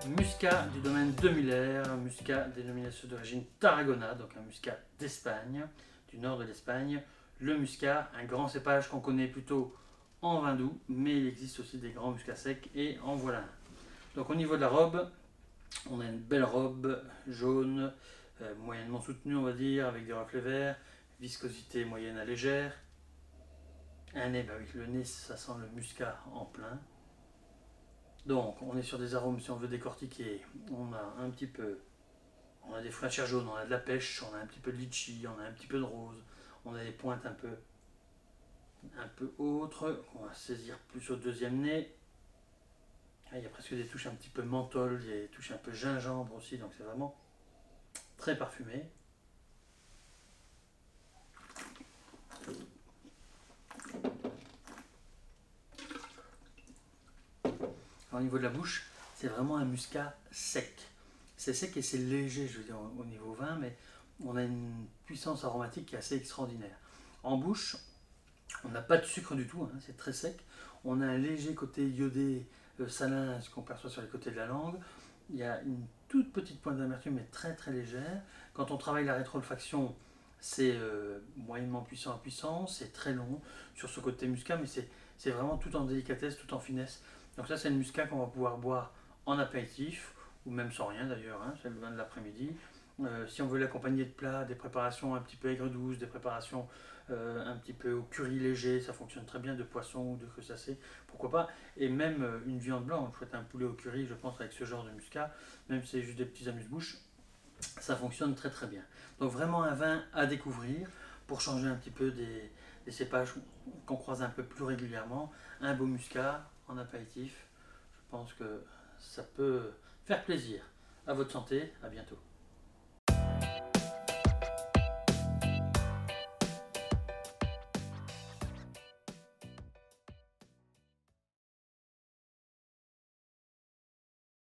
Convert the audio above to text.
Muscat du domaine de Muller, muscat dénomination d'origine Tarragona, donc un muscat d'Espagne, du nord de l'Espagne. Le muscat, un grand cépage qu'on connaît plutôt en vin doux, mais il existe aussi des grands muscats secs et en voilà un. Donc au niveau de la robe, on a une belle robe jaune, moyennement soutenue on va dire, avec des reflets verts, viscosité moyenne à légère. Un nez, bah oui, le nez ça sent le muscat en plein. Donc, on est sur des arômes, si on veut décortiquer, on a un petit peu, on a des fruits à chair jaune, on a de la pêche, on a un petit peu de litchi, on a un petit peu de rose, on a des pointes un peu autres, qu'on va saisir plus au deuxième nez. Ah, il y a presque des touches un petit peu menthol, il y a des touches un peu gingembre aussi, donc c'est vraiment très parfumé. Alors, au niveau de la bouche, c'est vraiment un muscat sec. C'est sec et c'est léger, je veux dire, au niveau vin, mais on a une puissance aromatique qui est assez extraordinaire. En bouche, on n'a pas de sucre du tout, hein, c'est très sec. On a un léger côté iodé salin, ce qu'on perçoit sur les côtés de la langue. Il y a une toute petite pointe d'amertume, mais très très légère. Quand on travaille la rétro-olfaction, c'est moyennement puissant à puissant, c'est très long sur ce côté muscat, mais c'est vraiment tout en délicatesse, tout en finesse. Donc ça, c'est le muscat qu'on va pouvoir boire en apéritif, ou même sans rien d'ailleurs, hein, c'est le vin de l'après-midi. Si on veut l'accompagner de plats, des préparations un petit peu aigre-douce, des préparations un petit peu au curry léger, ça fonctionne très bien, de poisson ou de crustacés, pourquoi pas. Et même une viande blanche, faites un poulet au curry, je pense, avec ce genre de muscat, même si c'est juste des petits amuse-bouches, ça fonctionne très très bien. Donc vraiment un vin à découvrir pour changer un petit peu des cépages qu'on croise un peu plus régulièrement. Un beau muscat en apéritif, je pense que ça peut faire plaisir. À votre santé, à bientôt.